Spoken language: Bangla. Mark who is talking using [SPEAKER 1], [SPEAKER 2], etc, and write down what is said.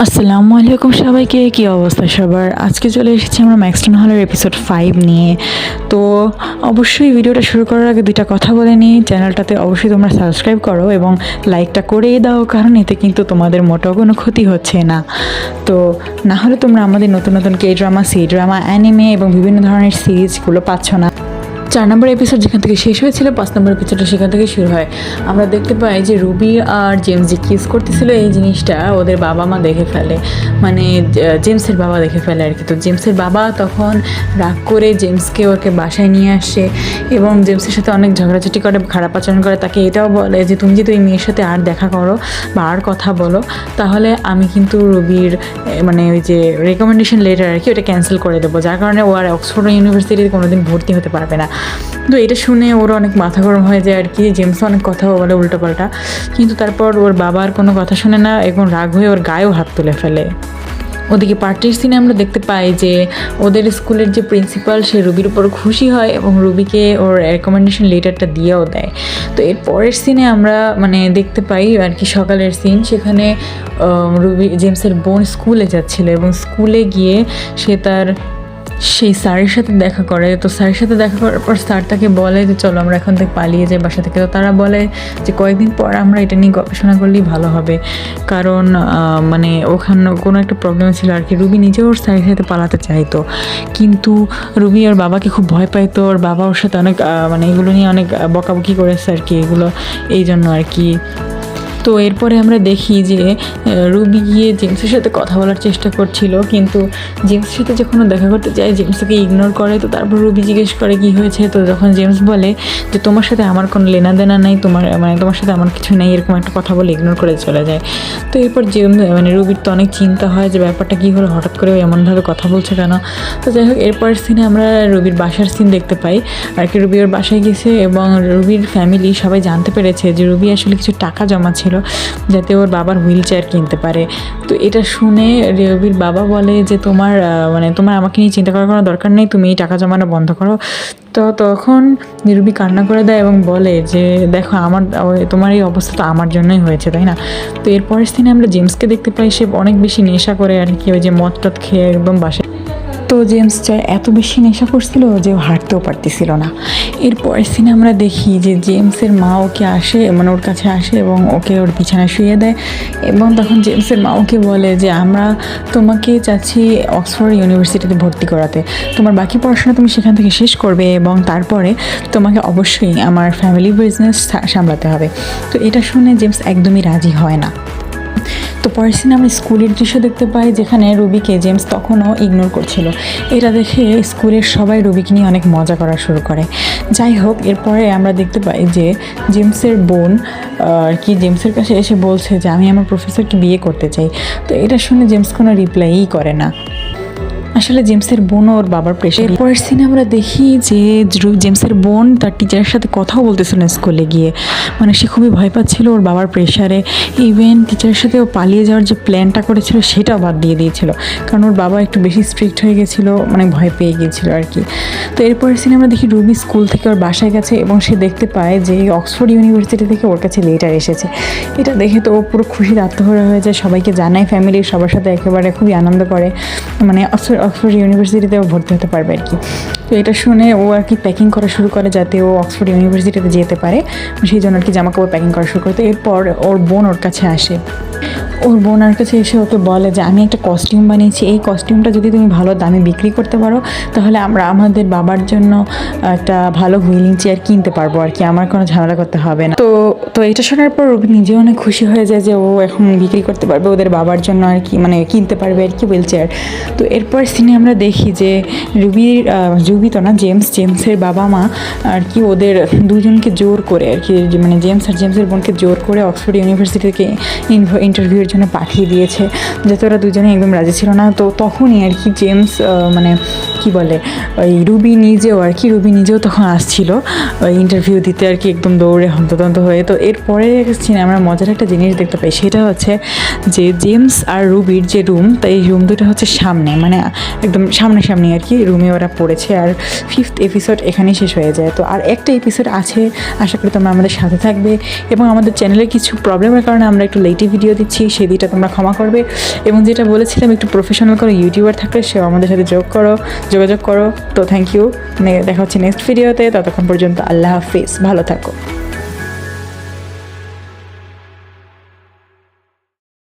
[SPEAKER 1] আসসালামু আলাইকুম সবাইকে, কী অবস্থা সবার? আজকে চলে এসেছি আমরা ম্যাক্সটন হলের এপিসোড 5 নিয়ে। তো অবশ্যই ভিডিওটা শুরু করার আগে দুইটা কথা বলে নিই, চ্যানেলটাতে অবশ্যই তোমরা সাবস্ক্রাইব করো এবং লাইকটা করেই দাও, কারণ এতে কিন্তু তোমাদের মোটেও কোনো ক্ষতি হচ্ছে না। তো না হলে তোমরা আমাদের নতুন নতুন K drama, C drama, anime এবং বিভিন্ন ধরনের সিরিজগুলো পাচ্ছ না। 4 নম্বর এপিসোড যেখান থেকে শেষ হয়েছিল, 5 নম্বর এপিসোডটা সেখান থেকে শুরু হয়। আমরা দেখতে পাই যে রুবি আর জেমস যে কিস করতেছিল এই জিনিসটা ওদের বাবা মা দেখে ফেলে, মানে জেমসের বাবা দেখে ফেলে আর কি। তো জেমসের বাবা তখন রাগ করে জেমসকে ওকে বাসায় নিয়ে আসে এবং জেমসের সাথে অনেক ঝগড়াঝাটি করে, খারাপ আচরণ করে। তাকে এটাও বলে যে তুমি যদি ওই মেয়ের সাথে আর দেখা করো বা আর কথা বলো তাহলে আমি কিন্তু রুবির মানে ওই যে রেকমেন্ডেশন লেটার আর কি ওটা ক্যান্সেল করে দেবো, যার কারণে ও আর অক্সফোর্ড ইউনিভার্সিটিতে কোনোদিন ভর্তি হতে পারবে না। তো এটা শুনে ওর অনেক মাথা গরম হয়ে যায় আর কি। জেমস অনেক কথা বলে উল্টোপাল্টা, কিন্তু তারপর ওর বাবার কোনো কথা শুনে না এবং রাগ হয়ে ওর গায়েও হাত তুলে ফেলে। ওদিকে পার্টির সিনে আমরা দেখতে পাই যে ওদের স্কুলের যে প্রিন্সিপাল সে রুবির উপর খুশি হয় এবং রুবিকে ওর রেকমেন্ডেশন লেটারটা দিয়েও দেয়। তো এর পরের সিনে আমরা মানে দেখতে পাই আর কি সকালের সিন, সেখানে রুবি জেমসের বোন স্কুলে যাচ্ছিল এবং স্কুলে গিয়ে সে তার সেই স্যারের সাথে দেখা করে। তো স্যারের সাথে দেখা করার পর স্যার তাকে বলে যে চলো আমরা এখন থেকে পালিয়ে যাই বাসা থেকে। তো তারা বলে যে কয়েকদিন পর আমরা এটা নিয়ে গবেষণা করলেই ভালো হবে, কারণ মানে ওখানে কোনো একটা প্রবলেম ছিল আর কি। রুবি নিজেও ওর স্যারের সাথে পালাতে চাইতো, কিন্তু রুবি ওর বাবাকে খুব ভয় পাইতো। ওর বাবা ওর সাথে অনেক মানে এগুলো নিয়ে অনেক বকাবকি করেছে আর কি, এগুলো এই জন্য আর কি। তো এরপরে আমরা দেখি যে রুবি গিয়ে জেমসের সাথে কথা বলার চেষ্টা করছিল, কিন্তু জেমসের সাথে যখন দেখা করতে যায় জেমস ওকে ইগনোর করে। তো তারপর রুবি জিজ্ঞেস করে কী হয়েছে। তো যখন জেমস বলে যে তোমার সাথে আমার কোনো লেনাদেনা নেই, তোমার সাথে আমার কিছু নেই, এরকম একটা কথা বলে ইগনোর করে চলে যায়। তো এরপর মানে রুবির তো অনেক চিন্তা হয় যে ব্যাপারটা কী হলো, হঠাৎ করে এমনভাবে কথা বলছে কেন। তো যাই হোক, এরপরের সিনে আমরা রুবির বাসার সিন দেখতে পাই আর কি। রুবি ওর বাসায় গেছে এবং রুবির ফ্যামিলি সবাই জানতে পেরেছে যে রুবি আসলে কিছু টাকা জমা ছিল যাতে ওর বাবার হুইল চেয়ার কিনতে পারে। তো এটা শুনে রুবির বাবা বলে যে তোমার আমাকে নিয়ে চিন্তা করার কোনো দরকার নেই, তুমি এই টাকা জমানো বন্ধ করো। তো তখন রুবি কান্না করে দেয় এবং বলে যে দেখো তোমার এই অবস্থা তো আমার জন্যই হয়েছে, তাই না? তো এরপরের দিনে আমরা জেমসকে দেখতে পাই, সে অনেক বেশি নেশা করে আর কি, ওই যে মদ টদ খেয়ে একদম বাসায়। তো জেমস এত বেশি নেশা করছিল যে হাঁটতেও পারতেছিল না। এরপরের সিনে আমরা দেখি যে জেমসের মা ওকে আসে, মানে ওর কাছে আসে এবং ওকে ওর বিছানায় শুয়ে দেয় এবং তখন জেমসের মা ওকে বলে যে আমরা তোমাকে চাচ্ছি অক্সফোর্ড ইউনিভার্সিটিতে ভর্তি করাতে, তোমার বাকি পড়াশোনা তুমি সেখান থেকে শেষ করবে এবং তারপরে তোমাকে অবশ্যই আমার ফ্যামিলি বিজনেস সামলাতে হবে। তো এটা শুনে জেমস একদমই রাজি হয় না। তো পরের সিনে আমরা স্কুলের দৃশ্য দেখতে পাই, যেখানে রুবিকে জেমস তখনও ইগনোর করছিল। এটা দেখে স্কুলের সবাই রুবিকে নিয়ে অনেক মজা করা শুরু করে। যাই হোক, এরপরে আমরা দেখতে পাই যে জেমসের বোন আর কি জেমসের কাছে এসে বলছে যে আমি আমার প্রফেসরকে বিয়ে করতে চাই। তো এটা শুনে জেমস কোনো রিপ্লাইই করে না। আসলে জেমসের বোন ওর বাবার প্রেশার। পরের সিনে আমরা দেখি যে জেমসের বোন তার টিচারের সাথে কথাও বলতেছিল না স্কুলে গিয়ে, মানে সে খুবই ভয় পাচ্ছিল ওর বাবার প্রেশারে। ইভেন টিচারের সাথে ও পালিয়ে যাওয়ার যে প্ল্যানটা করেছিল সেটাও বাদ দিয়ে দিয়েছিল, কারণ ওর বাবা একটু বেশি স্ট্রিক্ট হয়ে গেছিলো, মানে ভয় পেয়ে গিয়েছিল আর কি। তো এরপরের সিনে আমরা দেখি রুবি স্কুল থেকে ওর বাসায় গেছে এবং সে দেখতে পায় যে অক্সফোর্ড ইউনিভার্সিটি থেকে ওর কাছে লেটার এসেছে। এটা দেখে তো ও পুরো খুশির আত্মহরা হয়ে যায়, সবাইকে জানায়, ফ্যামিলির সবার সাথে একেবারে খুবই আনন্দ করে, মানে অক্সফোর্ড ইউনিভার্সিটিতেও ভর্তি হতে পারবে আর কি। তো এটা শুনে ও আর কি প্যাকিং করা শুরু করে যাতে ও অক্সফোর্ড ইউনিভার্সিটিতে যেতে পারে, সেই জন্য আর কি জামাকাপড় প্যাকিং করা শুরু করে। তো এরপর ওর বোন ওর কাছে আসে, ওর বোনের কাছে এসে ওকে বলে যে আমি একটা কস্টিউম বানিয়েছি, এই কস্টিউমটা যদি তুমি ভালো দামে বিক্রি করতে পারো তাহলে আমরা আমাদের বাবার জন্য একটা ভালো হুইলিং চেয়ার কিনতে পারবো আর কি, আমার কোনো ঝামেলা করতে হবে না। তো এটা শোনার পর রুবি নিজেও অনেক খুশি হয়ে যায় যে ও এখন বিক্রি করতে পারবে ওদের বাবার জন্য আর কি, মানে কিনতে পারবে আর কি হুইল চেয়ার। তো এরপর সিনে আমরা দেখি যে রুবি তো না জেমসের বাবা মা আর কি ওদের দুজনকে জোর করে আর কি, মানে জেমস আর জেমসের বোনকে জোর করে অক্সফোর্ড ইউনিভার্সিটি থেকে ইন্টারভিউর জন্য পাঠিয়ে দিয়েছে, যাতে ওরা দুজনে একদম রাজি ছিল না। তো তখনই আর কি জেমস মানে কি বলে ওই রুবি নিজেও তখন আসছিল ওই ইন্টারভিউ দিতে আর কি, একদম দৌড়ে হন্তদন্ত হয়ে। তো এরপরে সিনে আমরা মজার একটা জিনিস দেখতে পাই, সেটা হচ্ছে যে জেমস আর রুবির যে রুম, তো এই রুম দুটো হচ্ছে সামনে, মানে একদম সামনাসামনি আর কি রুমে ওরা পড়েছে। আর 5th এপিসোড এখানেই শেষ হয়ে যায়। তো আর একটা এপিসোড আছে, আশা করি তোমরা আমাদের সাথে থাকবে। এবং আমাদের চ্যানেলে কিছু প্রবলেমের কারণে আমরা একটু লেটে ভিডিও দিচ্ছি, সেই দিকটা তোমরা ক্ষমা করবে। এবং যেটা বলেছিলাম, একটু প্রফেশনাল কোনো ইউটিউবার থাকলে সেও আমাদের সাথে যোগাযোগ করো। তো থ্যাংক ইউ, দেখা হচ্ছে নেক্সট ভিডিওতে। ততক্ষণ পর্যন্ত আল্লাহ হাফিজ, ভালো থাকো।